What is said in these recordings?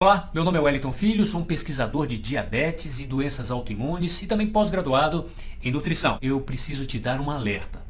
Olá, meu nome é Wellington Filho, sou um pesquisador de diabetes e doenças autoimunes e também pós-graduado em nutrição. Eu preciso te dar um alerta.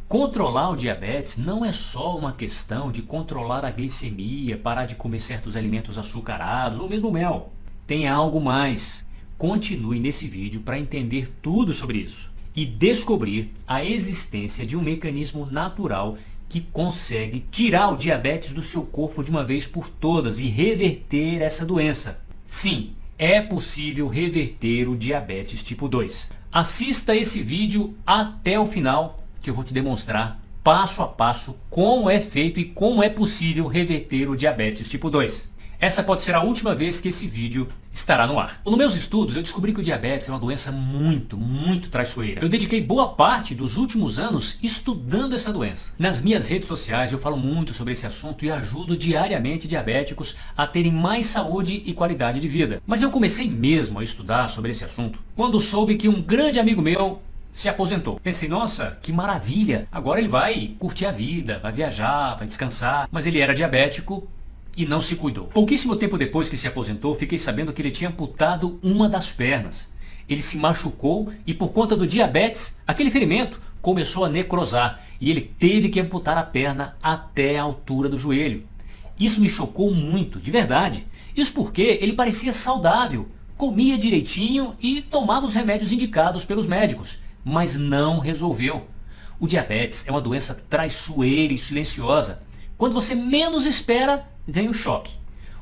Controlar o diabetes não é só uma questão de controlar a glicemia, parar de comer certos alimentos açucarados ou mesmo mel. Tem algo mais. Continue nesse vídeo para entender tudo sobre isso e descobrir a existência de um mecanismo natural que consegue tirar o diabetes do seu corpo de uma vez por todas e reverter essa doença. Sim, é possível reverter o diabetes tipo 2. Assista esse vídeo até o final que eu vou te demonstrar passo a passo como é feito e como é possível reverter o diabetes tipo 2. Essa pode ser a última vez que esse vídeo estará no ar. Nos meus estudos eu descobri que o diabetes é uma doença muito traiçoeira. Eu dediquei boa parte dos últimos anos estudando essa doença. Nas minhas redes sociais eu falo muito sobre esse assunto e ajudo diariamente diabéticos a terem mais saúde e qualidade de vida. Mas eu comecei mesmo a estudar sobre esse assunto quando soube que um grande amigo meu se aposentou. Pensei, nossa, que maravilha, agora ele vai curtir a vida, vai viajar, vai descansar. Mas ele era diabético e não se cuidou. Pouquíssimo tempo depois que se aposentou, fiquei sabendo que ele tinha amputado uma das pernas. Ele se machucou e por conta do diabetes, aquele ferimento começou a necrosar e ele teve que amputar a perna até a altura do joelho. Isso me chocou muito, de verdade. Isso porque ele parecia saudável, comia direitinho e tomava os remédios indicados pelos médicos, mas não resolveu. O diabetes é uma doença traiçoeira e silenciosa. Quando você menos espera, vem o choque.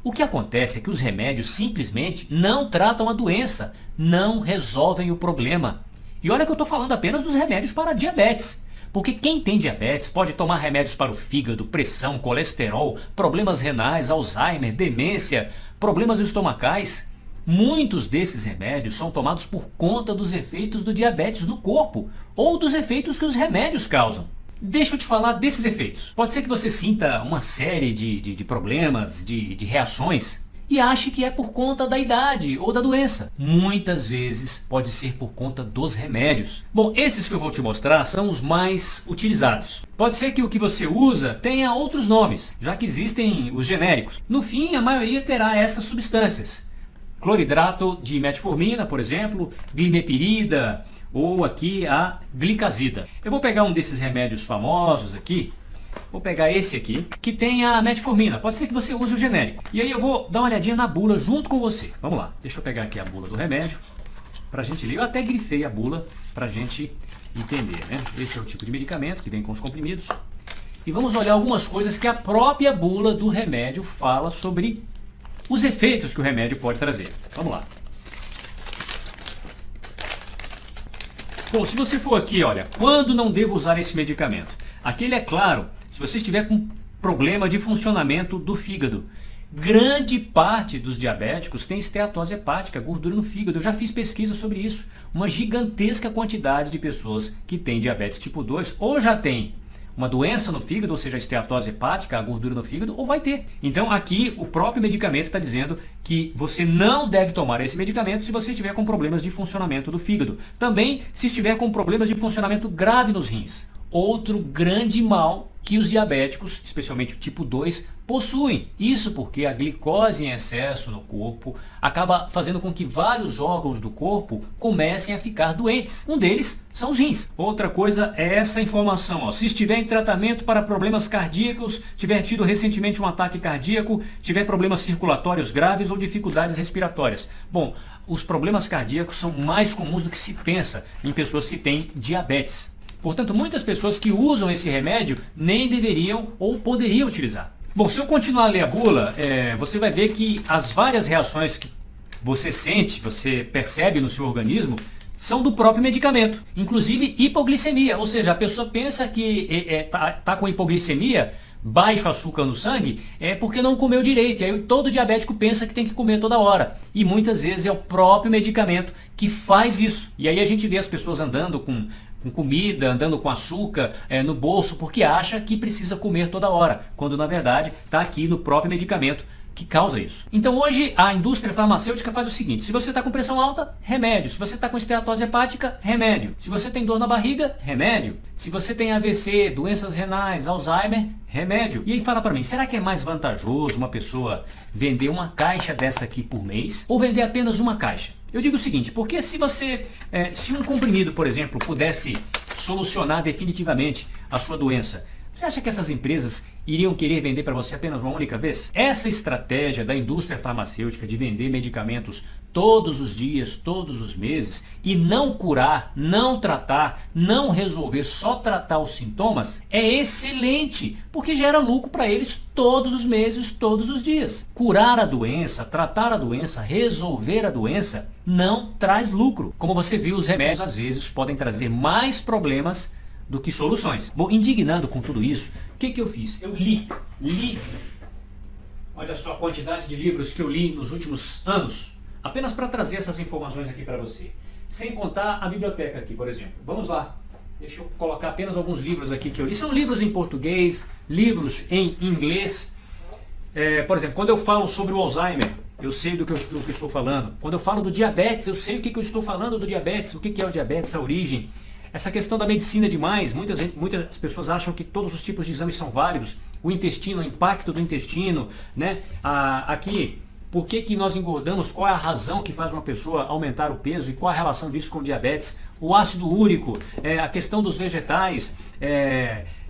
O que acontece é que os remédios simplesmente não tratam a doença, não resolvem o problema. E olha que eu estou falando apenas dos remédios para diabetes. Porque quem tem diabetes pode tomar remédios para o fígado, pressão, colesterol, problemas renais, Alzheimer, demência, problemas estomacais. Muitos desses remédios são tomados por conta dos efeitos do diabetes no corpo ou dos efeitos que os remédios causam. Deixa eu te falar desses efeitos. Pode ser que você sinta uma série de problemas, de reações e ache que é por conta da idade ou da doença. Muitas vezes pode ser por conta dos remédios. Bom, esses que eu vou te mostrar são os mais utilizados. Pode ser que o que você usa tenha outros nomes, já que existem os genéricos. No fim, a maioria terá essas substâncias. Cloridrato de metformina, por exemplo, glimepirida, ou aqui a glicazida. Eu vou pegar um desses remédios famosos aqui, vou pegar esse aqui, que tem a metformina. Pode ser que você use o genérico. E aí eu vou dar uma olhadinha na bula junto com você. Vamos lá, deixa eu pegar aqui a bula do remédio, pra gente ler. Eu até grifei a bula pra gente entender, né? Esse é o tipo de medicamento que vem com os comprimidos. E vamos olhar algumas coisas que a própria bula do remédio fala sobre os efeitos que o remédio pode trazer. Vamos lá. Bom, se você for aqui, olha, quando não devo usar esse medicamento? Aquele é claro, se você estiver com problema de funcionamento do fígado. Grande parte dos diabéticos tem esteatose hepática, gordura no fígado. Eu já fiz pesquisa sobre isso. Uma gigantesca quantidade de pessoas que têm diabetes tipo 2 ou já tem uma doença no fígado, ou seja, a esteatose hepática, a gordura no fígado, ou vai ter. Então aqui o próprio medicamento está dizendo que você não deve tomar esse medicamento se você estiver com problemas de funcionamento do fígado. Também se estiver com problemas de funcionamento grave nos rins. Outro grande mal que os diabéticos, especialmente o tipo 2, possuem. Isso porque a glicose em excesso no corpo acaba fazendo com que vários órgãos do corpo comecem a ficar doentes. Um deles são os rins. Outra coisa é essa informação. Ó. Se estiver em tratamento para problemas cardíacos, tiver tido recentemente um ataque cardíaco, tiver problemas circulatórios graves ou dificuldades respiratórias. Bom, os problemas cardíacos são mais comuns do que se pensa em pessoas que têm diabetes. Portanto, muitas pessoas que usam esse remédio nem deveriam ou poderiam utilizar. Bom, se eu continuar a ler a bula, você vai ver que as várias reações que você sente, você percebe no seu organismo, são do próprio medicamento. Inclusive hipoglicemia, ou seja, a pessoa pensa que está com hipoglicemia, baixo açúcar no sangue, é porque não comeu direito. E aí todo diabético pensa que tem que comer toda hora. E muitas vezes é o próprio medicamento que faz isso. E aí a gente vê as pessoas andando com comida, andando com açúcar no bolso, porque acha que precisa comer toda hora, quando na verdade está aqui no próprio medicamento que causa isso. Então hoje a indústria farmacêutica faz o seguinte: se você está com pressão alta, remédio. Se você está com esteatose hepática, remédio. Se você tem dor na barriga, remédio. Se você tem AVC, doenças renais, Alzheimer, remédio. E aí fala para mim, será que é mais vantajoso uma pessoa vender uma caixa dessa aqui por mês ou vender apenas uma caixa? Eu digo o seguinte, porque se um comprimido, por exemplo, pudesse solucionar definitivamente a sua doença, você acha que essas empresas iriam querer vender para você apenas uma única vez? Essa estratégia da indústria farmacêutica de vender medicamentos todos os dias, todos os meses e não curar, não tratar, não resolver, só tratar os sintomas é excelente, porque gera lucro para eles todos os meses, todos os dias. Curar a doença, tratar a doença, resolver a doença não traz lucro. Como você viu, os remédios às vezes podem trazer mais problemas do que soluções. Bom, indignado com tudo isso, o que eu fiz? Eu li. Olha só a quantidade de livros que eu li nos últimos anos, apenas para trazer essas informações aqui para você. Sem contar a biblioteca aqui, por exemplo. Vamos lá. Deixa eu colocar apenas alguns livros aqui que eu li. São livros em português, livros em inglês. Por exemplo, quando eu falo sobre o Alzheimer, eu sei do que eu estou falando. Quando eu falo do diabetes, eu sei o que eu estou falando do diabetes, o que é o diabetes, a origem. Essa questão da medicina é demais, muitas pessoas acham que todos os tipos de exames são válidos, o intestino, o impacto do intestino, né? Aqui, por que nós engordamos, qual é a razão que faz uma pessoa aumentar o peso e qual a relação disso com o diabetes, o ácido úrico, a questão dos vegetais,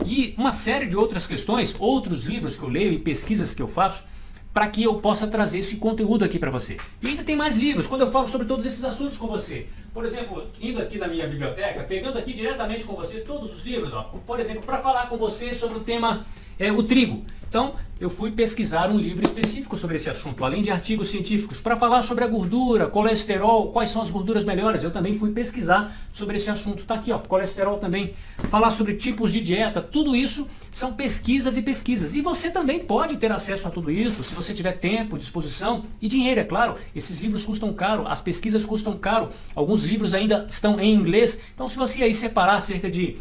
e uma série de outras questões, outros livros que eu leio e pesquisas que eu faço, para que eu possa trazer esse conteúdo aqui para você. E ainda tem mais livros, quando eu falo sobre todos esses assuntos com você. Por exemplo, indo aqui na minha biblioteca, pegando aqui diretamente com você todos os livros, ó. Por exemplo, para falar com você sobre o tema o trigo. Então, eu fui pesquisar um livro específico sobre esse assunto, além de artigos científicos, para falar sobre a gordura, colesterol, quais são as gorduras melhores. Eu também fui pesquisar sobre esse assunto. Está aqui, ó, colesterol também. Falar sobre tipos de dieta, tudo isso são pesquisas e pesquisas. E você também pode ter acesso a tudo isso, se você tiver tempo, disposição e dinheiro, é claro. Esses livros custam caro, as pesquisas custam caro. Alguns livros ainda estão em inglês. Então, se você aí separar cerca de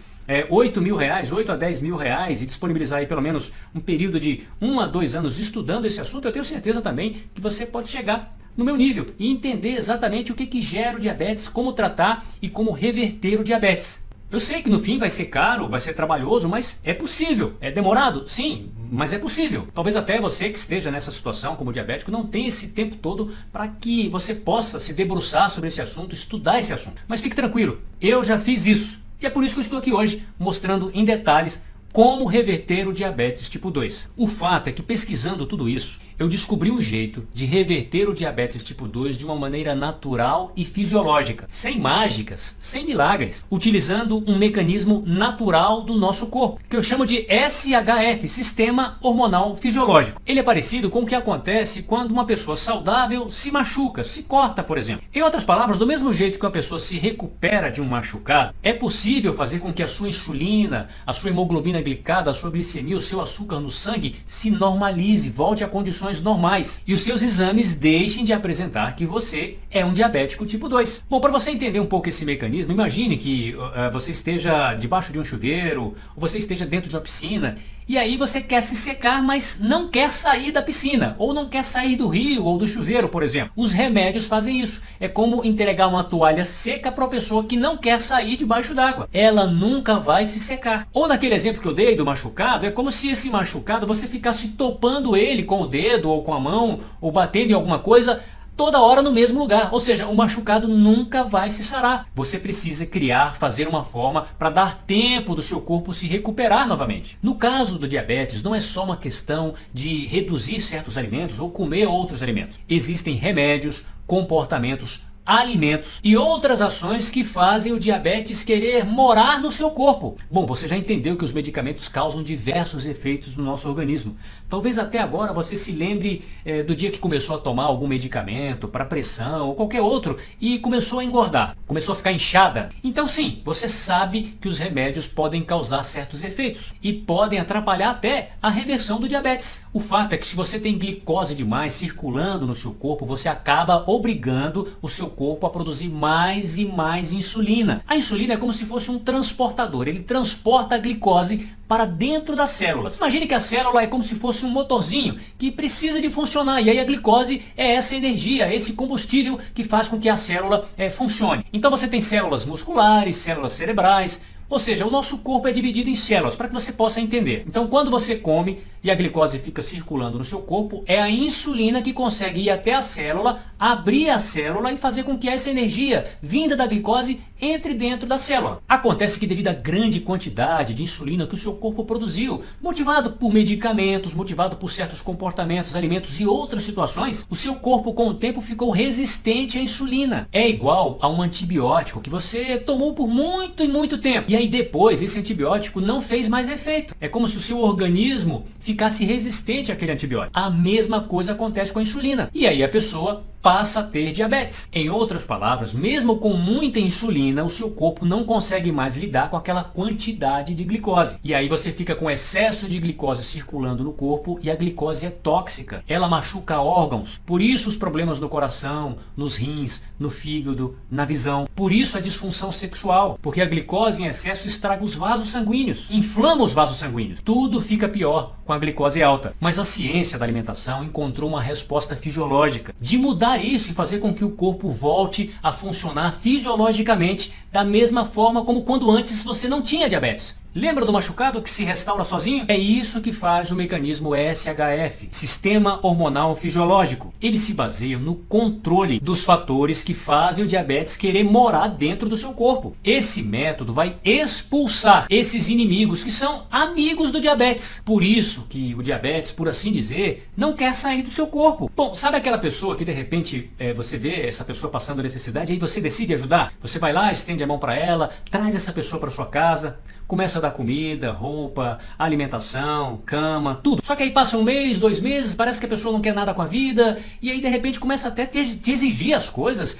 8 mil reais, 8 a 10 mil reais e disponibilizar aí pelo menos um período de 1 a 2 anos estudando esse assunto, eu tenho certeza também que você pode chegar no meu nível e entender exatamente o que gera o diabetes, como tratar e como reverter o diabetes. Eu sei que no fim vai ser caro, vai ser trabalhoso, mas é possível. É demorado? Sim, mas é possível. Talvez até você que esteja nessa situação como diabético não tenha esse tempo todo para que você possa se debruçar sobre esse assunto, estudar esse assunto. Mas fique tranquilo, eu já fiz isso. E é por isso que eu estou aqui hoje mostrando em detalhes como reverter o diabetes tipo 2. O fato é que pesquisando tudo isso, eu descobri um jeito de reverter o diabetes tipo 2 de uma maneira natural e fisiológica, sem mágicas, sem milagres, utilizando um mecanismo natural do nosso corpo, que eu chamo de SHF, Sistema Hormonal Fisiológico. Ele é parecido com o que acontece quando uma pessoa saudável se machuca, se corta, por exemplo. Em outras palavras, do mesmo jeito que uma pessoa se recupera de um machucado, é possível fazer com que a sua insulina, a sua hemoglobina glicada, a sua glicemia, o seu açúcar no sangue se normalize, volte a condições normais e os seus exames deixem de apresentar que você é um diabético tipo 2. Bom, para você entender um pouco esse mecanismo, imagine que você esteja debaixo de um chuveiro ou você esteja dentro de uma piscina e aí você quer se secar, mas não quer sair da piscina ou não quer sair do rio ou do chuveiro, por exemplo. Os remédios fazem isso. É como entregar uma toalha seca para uma pessoa que não quer sair debaixo d'água. Ela nunca vai se secar. Ou naquele exemplo que eu dei do machucado, é como se esse machucado você ficasse topando ele com o dedo ou com a mão ou batendo em alguma coisa toda hora no mesmo lugar, ou seja, o machucado nunca vai se sarar. Você precisa fazer uma forma para dar tempo do seu corpo se recuperar novamente. No caso do diabetes, não é só uma questão de reduzir certos alimentos ou comer outros alimentos. Existem remédios, comportamentos, alimentos e outras ações que fazem o diabetes querer morar no seu corpo. Bom, você já entendeu que os medicamentos causam diversos efeitos no nosso organismo. Talvez até agora você se lembre do dia que começou a tomar algum medicamento para pressão ou qualquer outro e começou a engordar, começou a ficar inchada. Então sim, você sabe que os remédios podem causar certos efeitos e podem atrapalhar até a reversão do diabetes. O fato é que se você tem glicose demais circulando no seu corpo, você acaba obrigando o seu corpo a produzir mais e mais insulina. A insulina é como se fosse um transportador, ele transporta a glicose para dentro das células. Imagine que a célula é como se fosse um motorzinho que precisa de funcionar, e aí a glicose é essa energia, esse combustível que faz com que a célula funcione. Então você tem células musculares, células cerebrais, ou seja, o nosso corpo é dividido em células, para que você possa entender. Então, quando você come e a glicose fica circulando no seu corpo, é a insulina que consegue ir até a célula, abrir a célula e fazer com que essa energia vinda da glicose entre dentro da célula. Acontece que devido à grande quantidade de insulina que o seu corpo produziu, motivado por medicamentos, motivado por certos comportamentos, alimentos e outras situações, o seu corpo com o tempo ficou resistente à insulina. É igual a um antibiótico que você tomou por muito e muito tempo. E aí depois esse antibiótico não fez mais efeito. É como se o seu organismo ficasse resistente àquele antibiótico. A mesma coisa acontece com a insulina. E aí a pessoa passa a ter diabetes. Em outras palavras, mesmo com muita insulina, o seu corpo não consegue mais lidar com aquela quantidade de glicose. E aí você fica com excesso de glicose circulando no corpo e a glicose é tóxica. Ela machuca órgãos. Por isso os problemas no coração, nos rins, no fígado, na visão. Por isso a disfunção sexual, porque a glicose em excesso estraga os vasos sanguíneos, inflama os vasos sanguíneos. Tudo fica pior com a glicose alta. Mas a ciência da alimentação encontrou uma resposta fisiológica de mudar isso e fazer com que o corpo volte a funcionar fisiologicamente da mesma forma como quando antes você não tinha diabetes. Lembra do machucado que se restaura sozinho? É isso que faz o mecanismo SHF, Sistema Hormonal Fisiológico. Ele se baseia no controle dos fatores que fazem o diabetes querer morar dentro do seu corpo. Esse método vai expulsar esses inimigos que são amigos do diabetes. Por isso que o diabetes, por assim dizer, não quer sair do seu corpo. Bom, sabe aquela pessoa que de repente você vê essa pessoa passando necessidade e aí você decide ajudar? Você vai lá, estende a mão para ela, traz essa pessoa para sua casa, começa a dar comida, roupa, alimentação, cama, tudo. Só que aí passa um mês, 2 meses, parece que a pessoa não quer nada com a vida, e aí de repente começa até a te exigir as coisas,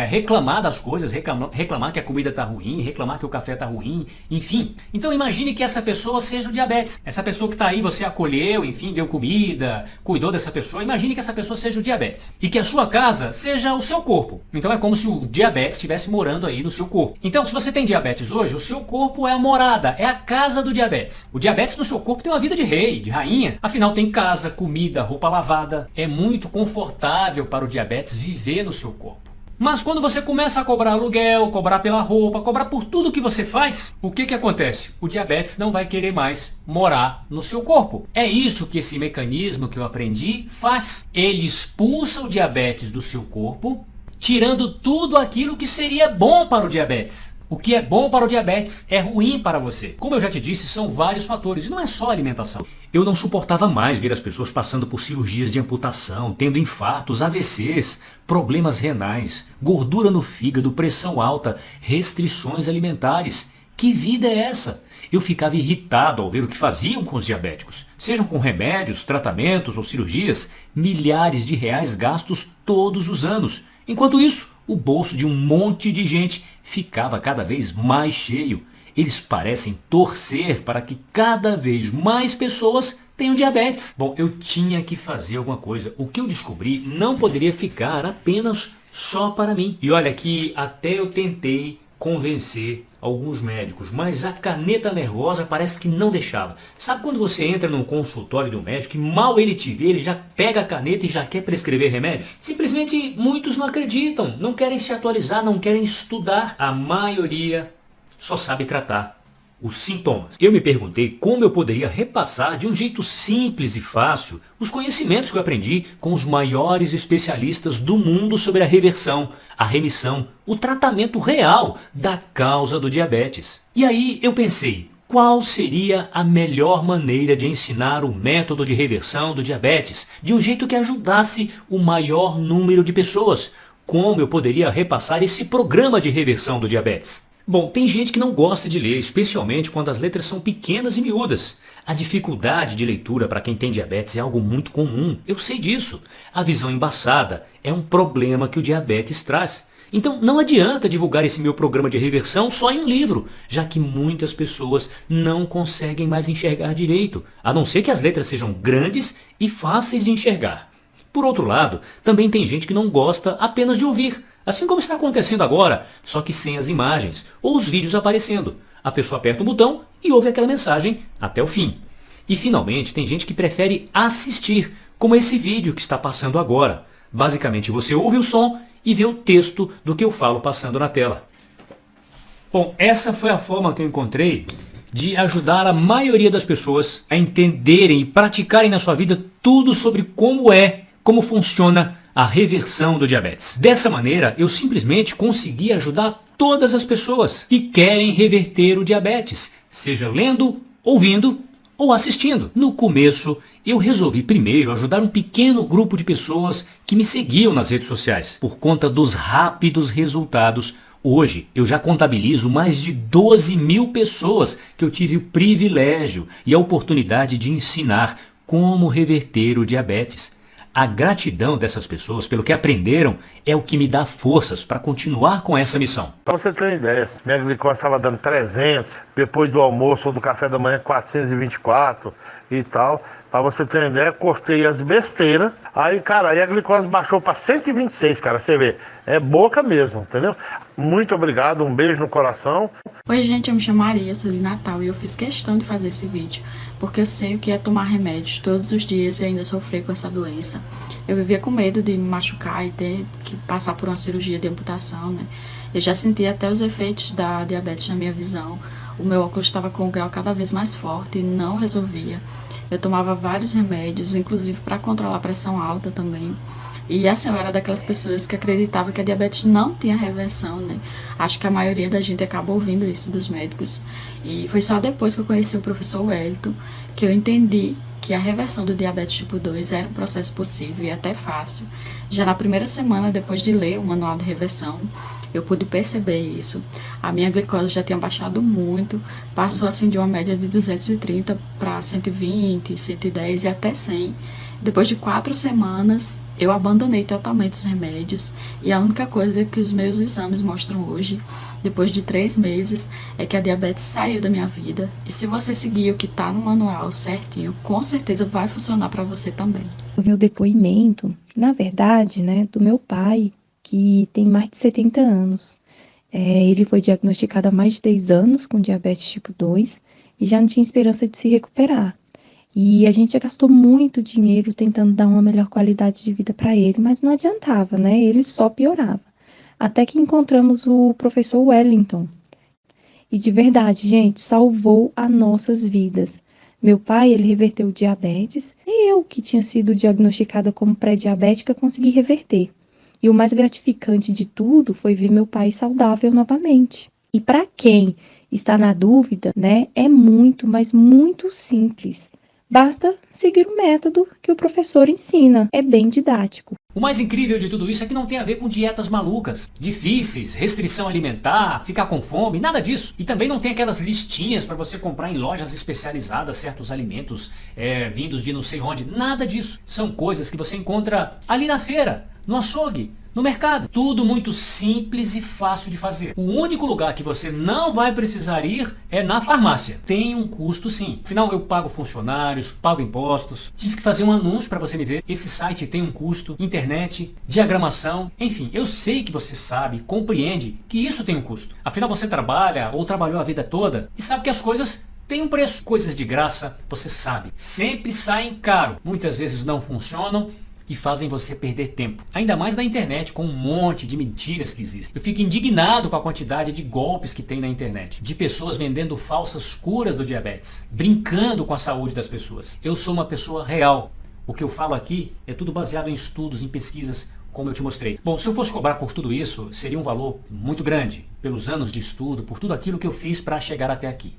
reclamar das coisas, reclamar que a comida está ruim, reclamar que o café está ruim, enfim. Então imagine que essa pessoa seja o diabetes. Essa pessoa que está aí, você acolheu, enfim, deu comida, cuidou dessa pessoa. Imagine que essa pessoa seja o diabetes. E que a sua casa seja o seu corpo. Então é como se o diabetes estivesse morando aí no seu corpo. Então se você tem diabetes hoje, o seu corpo é a morada, é a casa do diabetes. O diabetes no seu corpo tem uma vida de rei, de rainha. Afinal tem casa, comida, roupa lavada. É muito confortável para o diabetes viver no seu corpo. Mas quando você começa a cobrar aluguel, cobrar pela roupa, cobrar por tudo que você faz, o que acontece? O diabetes não vai querer mais morar no seu corpo. É isso que esse mecanismo que eu aprendi faz. Ele expulsa o diabetes do seu corpo, tirando tudo aquilo que seria bom para o diabetes. O que é bom para o diabetes é ruim para você. Como eu já te disse, são vários fatores e não é só alimentação. Eu não suportava mais ver as pessoas passando por cirurgias de amputação, tendo infartos, AVCs, problemas renais, gordura no fígado, pressão alta, restrições alimentares. Que vida é essa? Eu ficava irritado ao ver o que faziam com os diabéticos. Sejam com remédios, tratamentos ou cirurgias, milhares de reais gastos todos os anos. Enquanto isso, o bolso de um monte de gente ficava cada vez mais cheio. Eles parecem torcer para que cada vez mais pessoas tenham diabetes. Bom, eu tinha que fazer alguma coisa. O que eu descobri não poderia ficar apenas só para mim. E olha que até eu tentei convencer alguns médicos, mas a caneta nervosa parece que não deixava. Sabe quando você entra num consultório de um médico e mal ele te vê, ele já pega a caneta e já quer prescrever remédios? Simplesmente muitos não acreditam, não querem se atualizar, não querem estudar. A maioria só sabe tratar os sintomas. Eu me perguntei como eu poderia repassar de um jeito simples e fácil os conhecimentos que eu aprendi com os maiores especialistas do mundo sobre a reversão, a remissão, o tratamento real da causa do diabetes. E aí eu pensei, qual seria a melhor maneira de ensinar o método de reversão do diabetes de um jeito que ajudasse o maior número de pessoas? Como eu poderia repassar esse programa de reversão do diabetes? Bom, tem gente que não gosta de ler, especialmente quando as letras são pequenas e miúdas. A dificuldade de leitura para quem tem diabetes é algo muito comum, eu sei disso. A visão embaçada é um problema que o diabetes traz. Então não adianta divulgar esse meu programa de reversão só em um livro, já que muitas pessoas não conseguem mais enxergar direito, a não ser que as letras sejam grandes e fáceis de enxergar. Por outro lado, também tem gente que não gosta apenas de ouvir. Assim como está acontecendo agora, só que sem as imagens ou os vídeos aparecendo. A pessoa aperta um botão e ouve aquela mensagem até o fim. E finalmente tem gente que prefere assistir, como esse vídeo que está passando agora. Basicamente você ouve o som e vê o texto do que eu falo passando na tela. Bom, essa foi a forma que eu encontrei de ajudar a maioria das pessoas a entenderem e praticarem na sua vida tudo sobre como funciona a reversão do diabetes. Dessa maneira, eu simplesmente consegui ajudar todas as pessoas que querem reverter o diabetes, seja lendo, ouvindo ou assistindo. No começo, eu resolvi primeiro ajudar um pequeno grupo de pessoas que me seguiam nas redes sociais. Por conta dos rápidos resultados, hoje eu já contabilizo mais de 12 mil pessoas que eu tive o privilégio e a oportunidade de ensinar como reverter o diabetes. A gratidão dessas pessoas pelo que aprenderam é o que me dá forças para continuar com essa missão. Para você ter uma ideia, minha glicose estava dando 300, depois do almoço ou do café da manhã 424 e tal. Para você ter uma ideia, cortei as besteiras, aí a glicose baixou para 126, cara, você vê, é boca mesmo, entendeu? Muito obrigado, um beijo no coração. Oi gente, eu me chamo Maria, sou de Natal e eu fiz questão de fazer esse vídeo, porque eu sei o que é tomar remédios todos os dias e ainda sofrer com essa doença. Eu vivia com medo de me machucar e ter que passar por uma cirurgia de amputação, né? Eu já senti até os efeitos da diabetes na minha visão, o meu óculos estava com um grau cada vez mais forte e não resolvia. Eu tomava vários remédios, inclusive para controlar a pressão alta também. E assim, eu era daquelas pessoas que acreditavam que a diabetes não tinha reversão, né? Acho que a maioria da gente acaba ouvindo isso dos médicos. E foi só depois que eu conheci o professor Wellington que eu entendi que a reversão do diabetes tipo 2 era um processo possível e até fácil. Já na primeira semana, depois de ler o manual de reversão, eu pude perceber isso. A minha glicose já tinha baixado muito, passou assim de uma média de 230 para 120, 110 e até 100. Depois de 4 semanas, eu abandonei totalmente os remédios e a única coisa que os meus exames mostram hoje, depois de 3 meses, é que a diabetes saiu da minha vida. E se você seguir o que está no manual certinho, com certeza vai funcionar para você também. O meu depoimento, na verdade, né, do meu pai, que tem mais de 70 anos. Ele foi diagnosticado há mais de 10 anos com diabetes tipo 2 e já não tinha esperança de se recuperar. E a gente já gastou muito dinheiro tentando dar uma melhor qualidade de vida para ele, mas não adiantava, né? Ele só piorava. Até que encontramos o professor Wellington. E de verdade, gente, salvou as nossas vidas. Meu pai, ele reverteu o diabetes, e eu, que tinha sido diagnosticada como pré-diabética, consegui reverter. E o mais gratificante de tudo foi ver meu pai saudável novamente. E para quem está na dúvida, né, é muito, mas muito simples. Basta seguir o método que o professor ensina. É bem didático. O mais incrível de tudo isso é que não tem a ver com dietas malucas, difíceis, restrição alimentar, ficar com fome, nada disso. E também não tem aquelas listinhas para você comprar em lojas especializadas certos alimentos vindos de não sei onde. Nada disso. São coisas que você encontra ali na feira, no açougue, no mercado. Tudo muito simples e fácil de fazer. O único lugar que você não vai precisar ir é na farmácia. Tem um custo sim. Afinal, eu pago funcionários, pago impostos. Tive que fazer um anúncio para você me ver. Esse site tem um custo, internet, diagramação. Enfim, eu sei que você sabe, compreende que isso tem um custo. Afinal, você trabalha ou trabalhou a vida toda e sabe que as coisas têm um preço. Coisas de graça, você sabe, sempre saem caro. Muitas vezes não funcionam e fazem você perder tempo. Ainda mais na internet, com um monte de mentiras que existem. Eu fico indignado com a quantidade de golpes que tem na internet. De pessoas vendendo falsas curas do diabetes. Brincando com a saúde das pessoas. Eu sou uma pessoa real. O que eu falo aqui é tudo baseado em estudos, em pesquisas, como eu te mostrei. Bom, se eu fosse cobrar por tudo isso, seria um valor muito grande. Pelos anos de estudo, por tudo aquilo que eu fiz para chegar até aqui.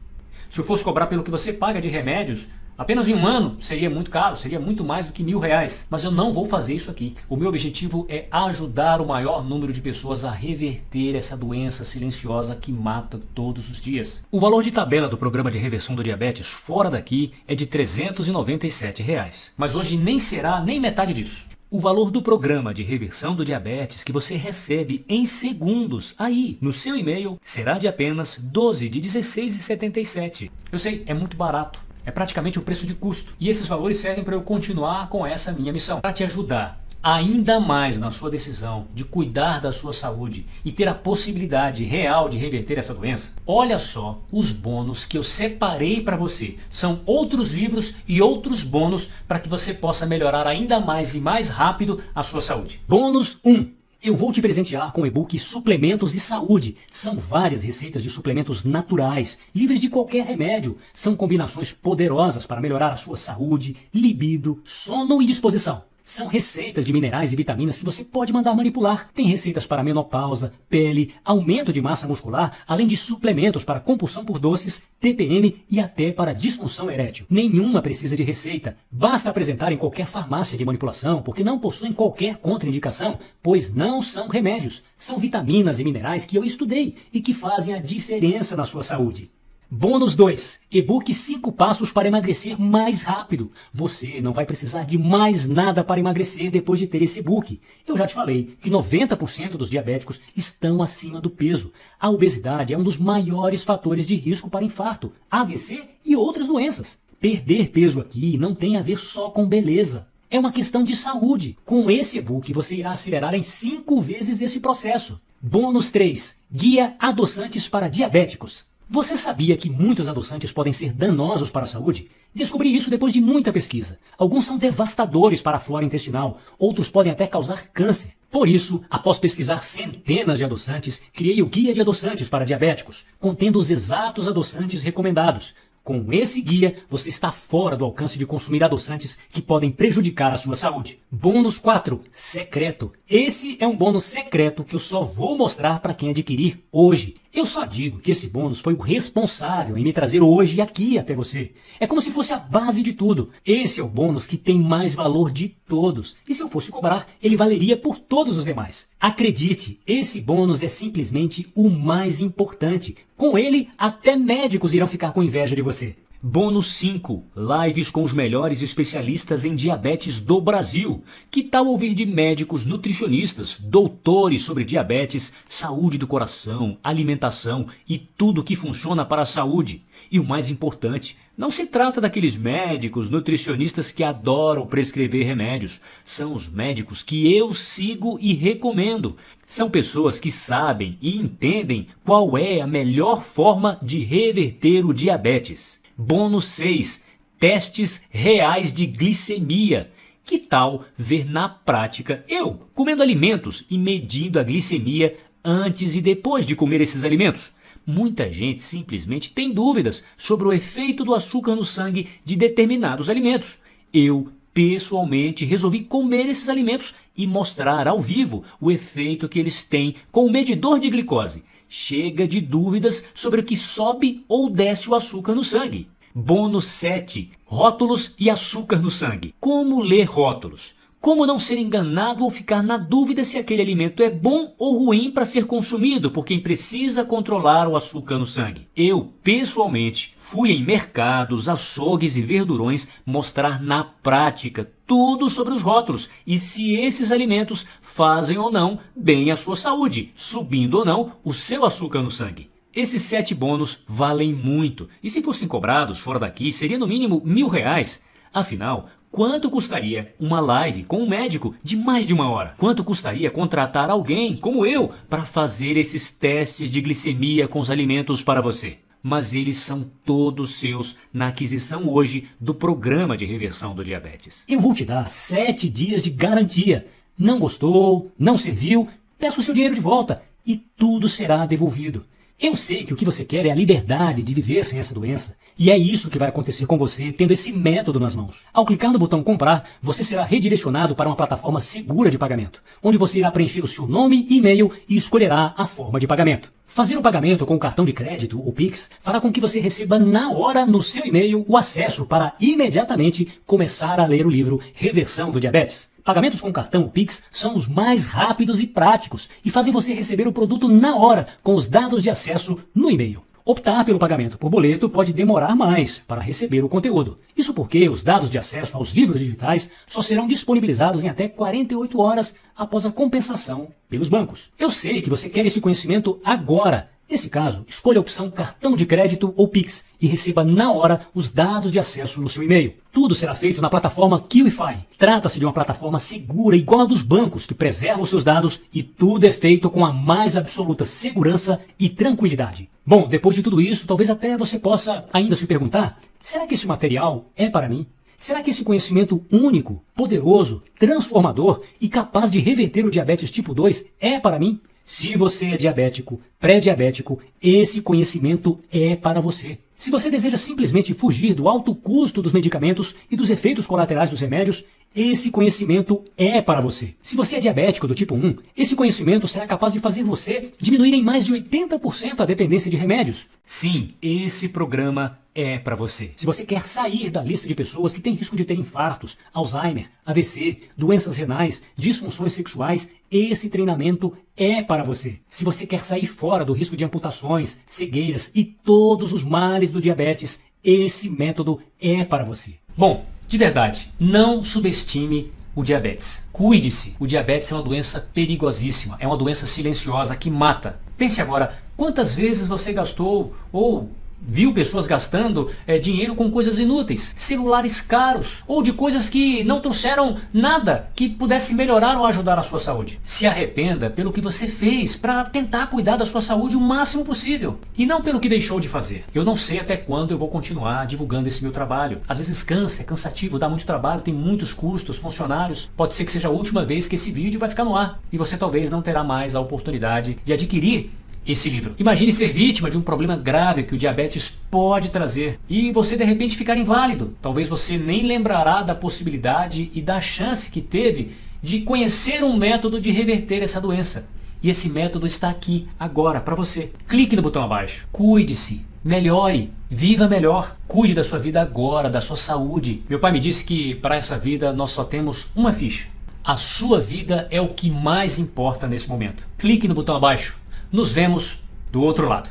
Se eu fosse cobrar pelo que você paga de remédios, apenas em um ano seria muito caro, seria muito mais do que R$1.000. Mas eu não vou fazer isso aqui. O meu objetivo é ajudar o maior número de pessoas a reverter essa doença silenciosa que mata todos os dias. O valor de tabela do programa de reversão do diabetes fora daqui é de R$397. Mas hoje nem será nem metade disso. O valor do programa de reversão do diabetes que você recebe em segundos aí no seu e-mail será de apenas 12 de R$16,77. Eu sei, é muito barato. É praticamente o preço de custo. E esses valores servem para eu continuar com essa minha missão. Para te ajudar ainda mais na sua decisão de cuidar da sua saúde e ter a possibilidade real de reverter essa doença, olha só os bônus que eu separei para você. São outros livros e outros bônus para que você possa melhorar ainda mais e mais rápido a sua saúde. Bônus 1. Eu vou te presentear com o e-book Suplementos e Saúde. São várias receitas de suplementos naturais, livres de qualquer remédio. São combinações poderosas para melhorar a sua saúde, libido, sono e disposição. São receitas de minerais e vitaminas que você pode mandar manipular. Tem receitas para menopausa, pele, aumento de massa muscular, além de suplementos para compulsão por doces, TPM e até para disfunção erétil. Nenhuma precisa de receita. Basta apresentar em qualquer farmácia de manipulação, porque não possuem qualquer contraindicação, pois não são remédios. São vitaminas e minerais que eu estudei e que fazem a diferença na sua saúde. Bônus 2. E-book 5 passos para emagrecer mais rápido. Você não vai precisar de mais nada para emagrecer depois de ter esse e-book. Eu já te falei que 90% dos diabéticos estão acima do peso. A obesidade é um dos maiores fatores de risco para infarto, AVC e outras doenças. Perder peso aqui não tem a ver só com beleza. É uma questão de saúde. Com esse e-book você irá acelerar em 5 vezes esse processo. Bônus 3. Guia Adoçantes para Diabéticos. Você sabia que muitos adoçantes podem ser danosos para a saúde? Descobri isso depois de muita pesquisa. Alguns são devastadores para a flora intestinal, outros podem até causar câncer. Por isso, após pesquisar centenas de adoçantes, criei o Guia de Adoçantes para Diabéticos, contendo os exatos adoçantes recomendados. Com esse guia, você está fora do alcance de consumir adoçantes que podem prejudicar a sua saúde. Bônus 4. Secreto. Esse é um bônus secreto que eu só vou mostrar para quem adquirir hoje. Eu só digo que esse bônus foi o responsável em me trazer hoje aqui até você. É como se fosse a base de tudo. Esse é o bônus que tem mais valor de todos. E se eu fosse cobrar, ele valeria por todos os demais. Acredite, esse bônus é simplesmente o mais importante. Com ele, até médicos irão ficar com inveja de você. Bônus 5. Lives com os melhores especialistas em diabetes do Brasil. Que tal ouvir de médicos, nutricionistas, doutores sobre diabetes, saúde do coração, alimentação e tudo que funciona para a saúde? E o mais importante, não se trata daqueles médicos, nutricionistas que adoram prescrever remédios. São os médicos que eu sigo e recomendo. São pessoas que sabem e entendem qual é a melhor forma de reverter o diabetes. Bônus 6. Testes reais de glicemia. Que tal ver na prática eu comendo alimentos e medindo a glicemia antes e depois de comer esses alimentos? Muita gente simplesmente tem dúvidas sobre o efeito do açúcar no sangue de determinados alimentos. Eu, pessoalmente, resolvi comer esses alimentos e mostrar ao vivo o efeito que eles têm com o medidor de glicose. Chega de dúvidas sobre o que sobe ou desce o açúcar no sangue. Bônus 7. Rótulos e açúcar no sangue. Como ler rótulos? Como não ser enganado ou ficar na dúvida se aquele alimento é bom ou ruim para ser consumido por quem precisa controlar o açúcar no sangue? Eu, pessoalmente, fui em mercados, açougues e verdurões mostrar na prática tudo sobre os rótulos e se esses alimentos fazem ou não bem à sua saúde, subindo ou não o seu açúcar no sangue. Esses 7 bônus valem muito e se fossem cobrados fora daqui seria no mínimo R$1.000. Afinal, quanto custaria uma live com um médico de mais de 1 hora? Quanto custaria contratar alguém como eu para fazer esses testes de glicemia com os alimentos para você? Mas eles são todos seus na aquisição hoje do programa de reversão do diabetes. Eu vou te dar 7 dias de garantia. Não gostou, não serviu, peça o seu dinheiro de volta e tudo será devolvido. Eu sei que o que você quer é a liberdade de viver sem essa doença. E é isso que vai acontecer com você tendo esse método nas mãos. Ao clicar no botão comprar, você será redirecionado para uma plataforma segura de pagamento, onde você irá preencher o seu nome e e-mail e escolherá a forma de pagamento. Fazer o pagamento com o cartão de crédito ou Pix fará com que você receba na hora no seu e-mail o acesso para imediatamente começar a ler o livro Reversão do Diabetes. Pagamentos com cartão Pix são os mais rápidos e práticos e fazem você receber o produto na hora com os dados de acesso no e-mail. Optar pelo pagamento por boleto pode demorar mais para receber o conteúdo. Isso porque os dados de acesso aos livros digitais só serão disponibilizados em até 48 horas após a compensação pelos bancos. Eu sei que você quer esse conhecimento agora. Nesse caso, escolha a opção cartão de crédito ou Pix e receba na hora os dados de acesso no seu e-mail. Tudo será feito na plataforma QIFI. Trata-se de uma plataforma segura igual a dos bancos que preserva os seus dados e tudo é feito com a mais absoluta segurança e tranquilidade. Bom, depois de tudo isso, talvez até você possa ainda se perguntar, será que esse material é para mim? Será que esse conhecimento único, poderoso, transformador e capaz de reverter o diabetes tipo 2 é para mim? Se você é diabético, pré-diabético, esse conhecimento é para você. Se você deseja simplesmente fugir do alto custo dos medicamentos e dos efeitos colaterais dos remédios, esse conhecimento é para você. Se você é diabético do tipo 1, esse conhecimento será capaz de fazer você diminuir em mais de 80% a dependência de remédios. Sim, esse programa é para você. Se você quer sair da lista de pessoas que têm risco de ter infartos, Alzheimer, AVC, doenças renais, disfunções sexuais, esse treinamento é para você. Se você quer sair fora do risco de amputações, cegueiras e todos os males do diabetes, esse método é para você. Bom, de verdade, não subestime o diabetes. Cuide-se. O diabetes é uma doença perigosíssima, é uma doença silenciosa que mata. Pense agora, quantas vezes você gastou ou viu pessoas gastando dinheiro com coisas inúteis, celulares caros ou de coisas que não trouxeram nada que pudesse melhorar ou ajudar a sua saúde. Se arrependa pelo que você fez para tentar cuidar da sua saúde o máximo possível e não pelo que deixou de fazer. Eu não sei até quando eu vou continuar divulgando esse meu trabalho. Às vezes cansa, é cansativo, dá muito trabalho, tem muitos custos, funcionários. Pode ser que seja a última vez que esse vídeo vai ficar no ar e você talvez não terá mais a oportunidade de adquirir esse livro. Imagine ser vítima de um problema grave que o diabetes pode trazer e você de repente ficar inválido. Talvez você nem lembrará da possibilidade e da chance que teve de conhecer um método de reverter essa doença. E esse método está aqui agora para você. Clique no botão abaixo. Cuide-se, melhore, viva melhor. Cuide da sua vida agora, da sua saúde. Meu pai me disse que para essa vida nós só temos uma ficha. A sua vida é o que mais importa nesse momento. Clique no botão abaixo. Nos vemos do outro lado.